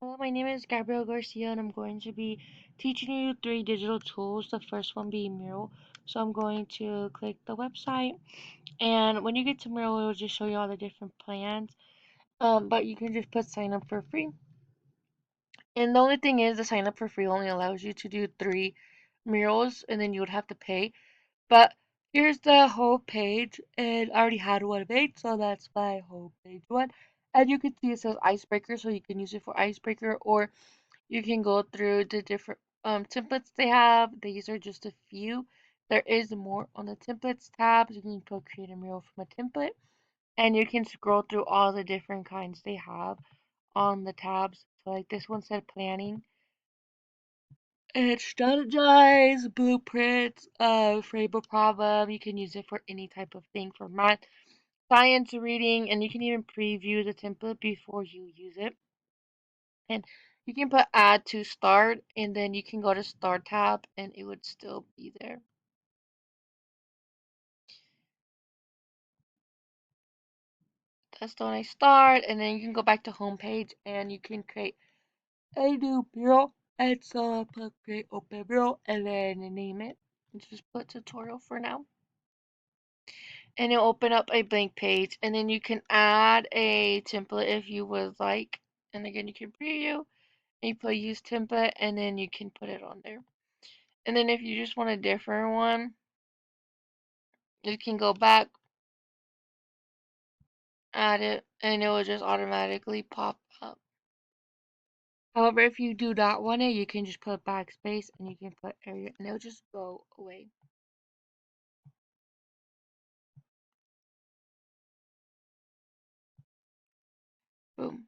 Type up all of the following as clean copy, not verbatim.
Hello, my name is Gabrielle Garcia, and I'm going to be teaching you three digital tools. The first one being Mural. So I'm going to click the website, and when you get to Mural, it will just show you all the different plans. But you can just put sign up for free. And the only thing is, the sign up for free only allows you to do three murals, and then you would have to pay. But here's the whole page, and I already had one made, so that's my whole page one. And you can see it says Icebreaker, so you can use it for Icebreaker, or you can go through the different templates they have. These are just a few. There is more on the templates tab. You can put create a mural from a template, and you can scroll through all the different kinds they have on the tabs. So like this one said planning. It's strategize, blueprints, frame a problem. You can use it for any type of thing for math, science, reading, and you can even preview the template before you use it. And you can put add to start, and then you can go to start tab and it would still be there. That's when I start, and then you can go back to home page and you can create a new bureau. And so put create open bureau and then name it. And just put tutorial for now. And it'll open up a blank page, and then you can add a template if you would like. And again, you can preview and you put use template, and then you can put it on there. And then if you just want a different one, you can go back, add it, and it will just automatically pop up. However, if you do not want it, you can just put backspace and you can put area, and it'll just go away. Boom.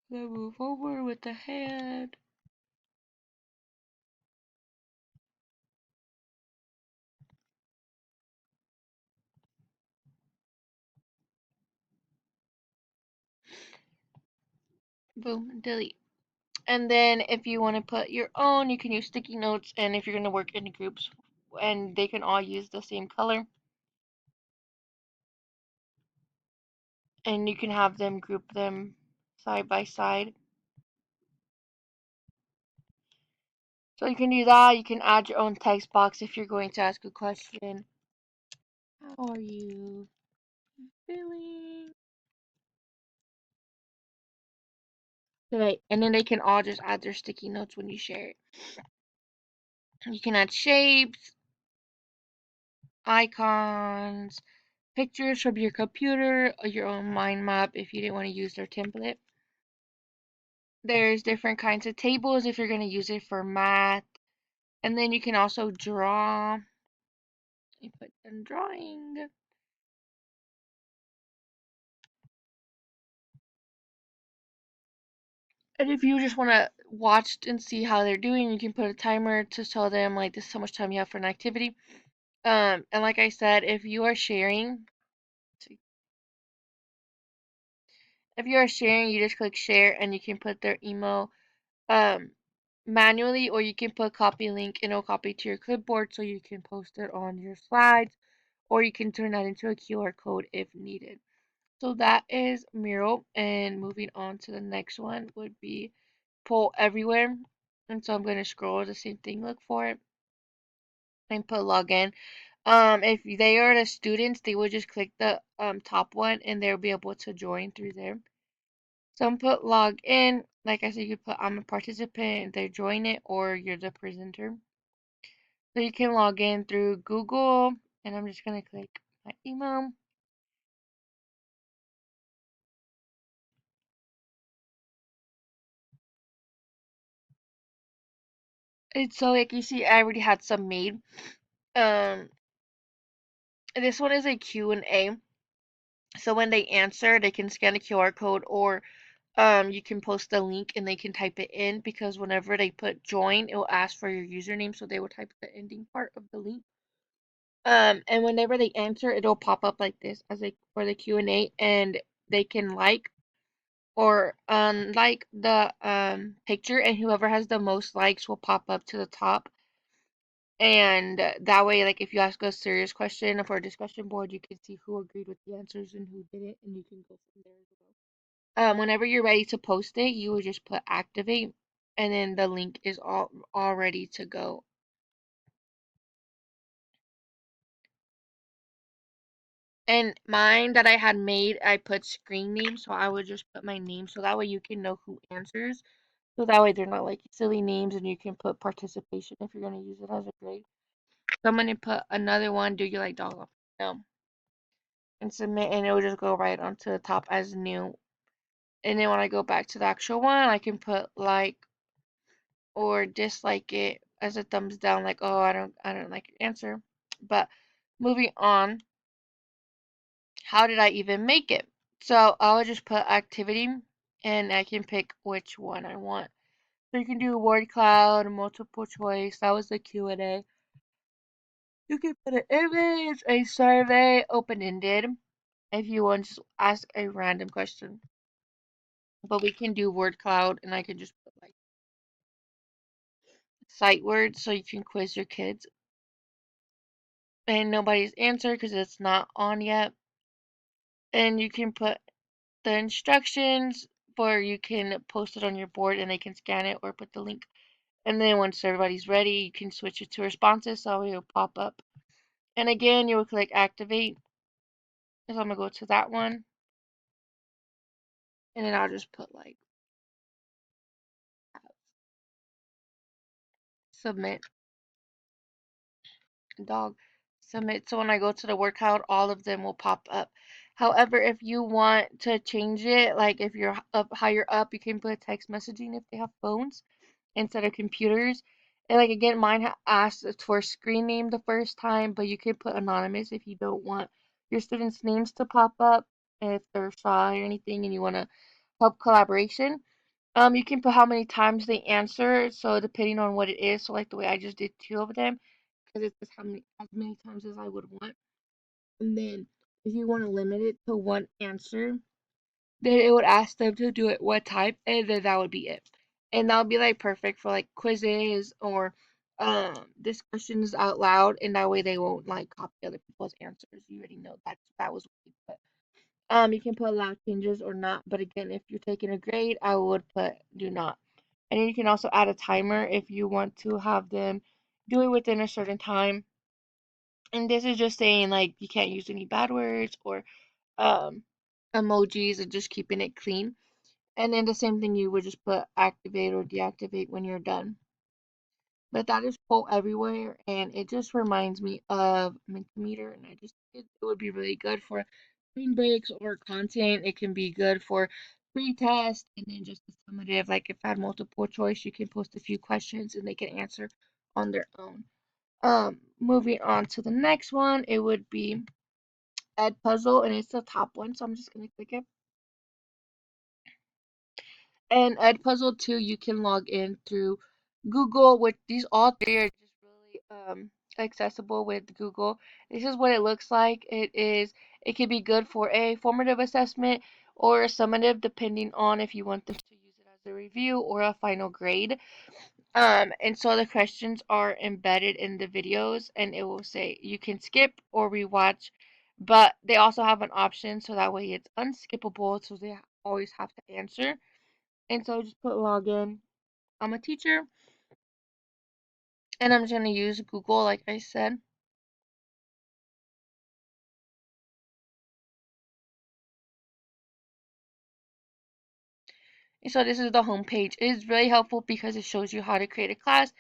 Then move over with the hand. Boom. Delete. And then if you want to put your own, you can use sticky notes. And if you're going to work in groups, and they can all use the same color, and you can have them group them side by side. So you can do that. You can add your own text box if you're going to ask a question. How are you feeling? Right. And then they can all just add their sticky notes when you share it. You can add shapes, icons, pictures from your computer, or your own mind map if you didn't want to use their template. There's different kinds of tables if you're going to use it for math. And then you can also draw. You put in drawing. And if you just want to watch and see how they're doing, you can put a timer to tell them like this is how much time you have for an activity. And like I said, if you are sharing, you just click share and you can put their email um manually, or you can put copy link and it'll copy to your clipboard so you can post it on your slides, or you can turn that into a QR code if needed. So that is Mural, and moving on to the next one would be Poll Everywhere. And so I'm going to scroll the same thing, look for it, and put login. If they are the students, they will just click the top one and they'll be able to join through there. Some put log in. Like I said, you could put I'm a participant, they join it, or you're the presenter. So you can log in through Google, and I'm just gonna click my email. And so like you see, I already had some made. Um, this one is a Q&A. So when they answer, they can scan a QR code, or you can post the link and they can type it in, because whenever they put join, it will ask for your username, so they will type the ending part of the link. And whenever they answer, it'll pop up like this as like for the Q&A, and they can like or unlike the picture, and whoever has the most likes will pop up to the top. And that way, like if you ask a serious question for a discussion board, you can see who agreed with the answers and who didn't, and you can go from there as well. Whenever you're ready to post it, you would just put activate, and then the link is all ready to go. And mine that I had made, I put screen name, so I would just put my name, so that way you can know who answers. So that way they're not like silly names, and you can put participation if you're gonna use it as a grade. So I'm gonna put another one. Do you like dog? No, and submit, and it will just go right onto the top as new. And then when I go back to the actual one, I can put like or dislike it as a thumbs down, like, oh, I don't like your answer. But moving on, how did I even make it? So I'll just put activity, and I can pick which one I want. So you can do word cloud, multiple choice. That was the Q&A. You can put an image, a survey, open-ended. If you want to ask a random question. But we can do word cloud, and I can just put like sight words so you can quiz your kids. And nobody's answered because it's not on yet. And you can put the instructions for you can post it on your board and they can scan it or put the link. And then once everybody's ready, you can switch it to responses so it'll pop up. And again, you will click activate. So I'm gonna go to that one. And then I'll just put like submit dog submit. So when I go to the word cloud, all of them will pop up. However, if you want to change it, like if you're up higher up, you can put text messaging if they have phones instead of computers. And like again, mine asked for screen name the first time, but you can put anonymous if you don't want your students' names to pop up if they're shy or anything and you want to help collaboration. You can put how many times they answer, so depending on what it is, so like the way I just did two of them, because it's just how many as many times as I would want. And then if you want to limit it to one answer, then it would ask them to do it one time, and then that would be it. And that would be like perfect for like quizzes or discussions out loud, and that way they won't like copy other people's answers. You already know that was what you put. You can put allow changes or not, but again, if you're taking a grade, I would put do not. And then you can also add a timer if you want to have them do it within a certain time. And this is just saying like you can't use any bad words or um emojis and just keeping it clean. And then the same thing you would just put activate or deactivate when you're done. But that is full everywhere, and it just reminds me of Mentimeter, and I just it would be really good for screen breaks or content. It can be good for pre-test, and then just a summative. Like if I had multiple choice, you can post a few questions and they can answer on their own. Moving on to the next one, it would be Edpuzzle, and it's the top one, so I'm just gonna click it. And Edpuzzle 2, you can log in through Google, which these all three are just really accessible with Google. This is what it looks like. It can be good for a formative assessment or a summative, depending on if you want them to use it as a review or a final grade. And so the questions are embedded in the videos, and it will say you can skip or rewatch, but they also have an option so that way it's unskippable, so they always have to answer. And so I just put login. I'm a teacher, and I'm just gonna use Google, like I said. And so this is the home page. It is really helpful because it shows you how to create a class,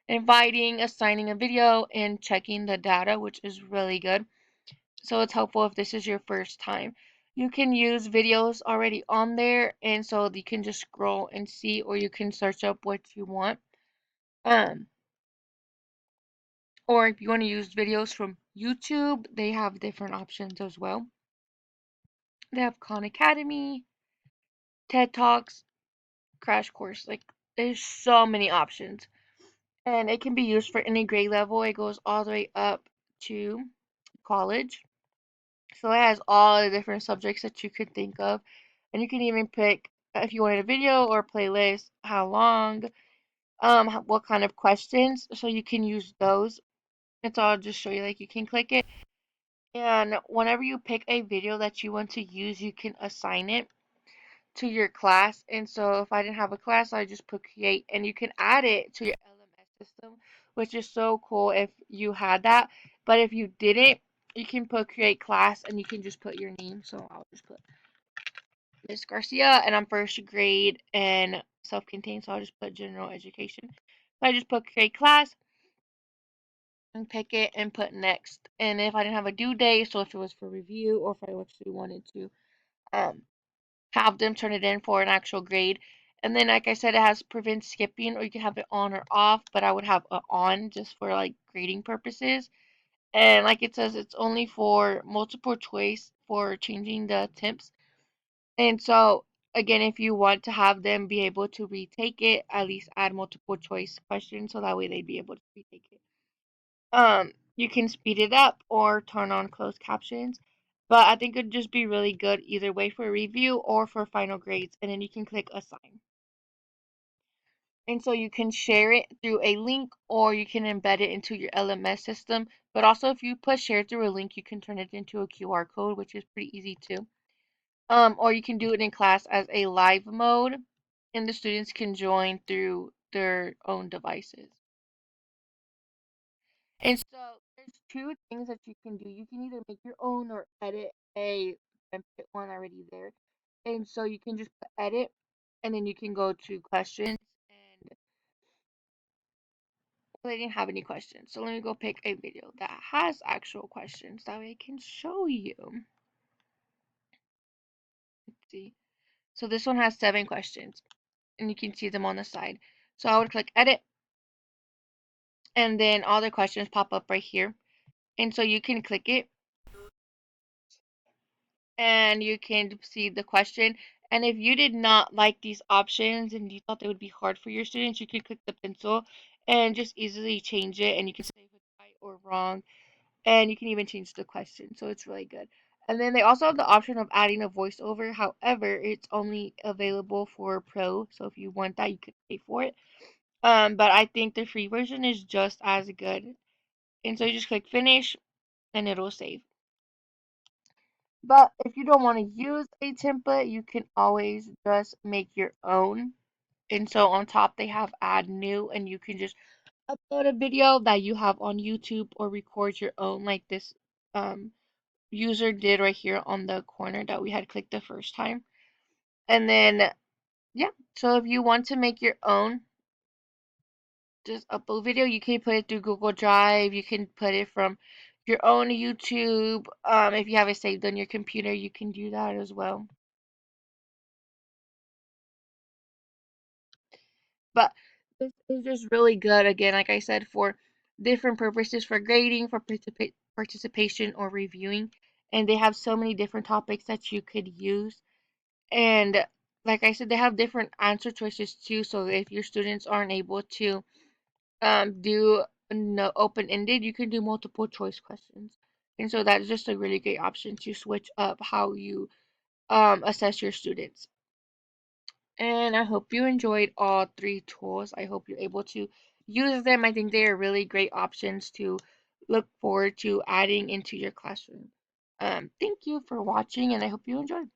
inviting, assigning a video, and checking the data, which is really good. So it's helpful if this is your first time. You can use videos already on there, and so you can just scroll and see, or you can search up what you want. Um, or if you want to use videos from YouTube, they have different options as well. They have Khan Academy, TED Talks, Crash Course. Like, there's so many options. And it can be used for any grade level. It goes all the way up to college. So it has all the different subjects that you could think of. And you can even pick if you wanted a video or a playlist, how long, what kind of questions. So you can use those. And so I'll just show you, like, you can click it, and whenever you pick a video that you want to use, you can assign it to your class. And so if I didn't have a class, I just put create, and you can add it to your LMS system, which is so cool if you had that. But if you didn't, you can put create class, and you can just put your name. So I'll just put Miss Garcia, and I'm first grade and self-contained, so I'll just put general education. So I just put create class and pick it and put next. And if I didn't have a due date, so if it was for review or if I actually wanted to um, have them turn it in for an actual grade. And then, like I said, it has prevent skipping, or you can have it on or off, but I would have it on just for like grading purposes. And like it says, it's only for multiple choice for changing the temps. And so, again, if you want to have them be able to retake it, at least add multiple choice questions so that way they'd be able to retake it. You can speed it up or turn on closed captions, but I think it'd just be really good either way for review or for final grades. And then you can click assign. And so you can share it through a link or you can embed it into your LMS system. But also, if you put share through a link, you can turn it into a QR code, which is pretty easy too. Or you can do it in class as a live mode, and the students can join through their own devices. And so there's two things that you can do. You can either make your own or edit a template one already there. And so you can just put edit, and then you can go to questions, and they didn't have any questions. So let me go pick a video that has actual questions. That way I can show you. Let's see. So this one has 7 questions, and you can see them on the side. So I would click edit, and then all the questions pop up right here. And so you can click it, and you can see the question. And if you did not like these options and you thought they would be hard for your students, you can click the pencil and just easily change it. And you can say if it's right or wrong. And you can even change the question. So it's really good. And then they also have the option of adding a voiceover. However, it's only available for Pro. So if you want that, you could pay for it. But I think the free version is just as good. And so you just click finish and it'll save. But if you don't want to use a template, you can always just make your own. And so on top they have add new, and you can just upload a video that you have on YouTube or record your own, like this user did right here on the corner that we had clicked the first time. And then yeah, so if you want to make your own, just upload video. You can put it through Google Drive. You can put it from your own YouTube. If you have it saved on your computer, you can do that as well. But this is just really good. Again, like I said, for different purposes, for grading, for participation, or reviewing. And they have so many different topics that you could use. And like I said, they have different answer choices too. So if your students aren't able to do no open-ended, you can do multiple choice questions. And so that's just a really great option to switch up how you assess your students. And I hope you enjoyed all 3 tools. I hope you're able to use them. I think they are really great options to look forward to adding into your classroom. Thank you for watching, and I hope you enjoyed.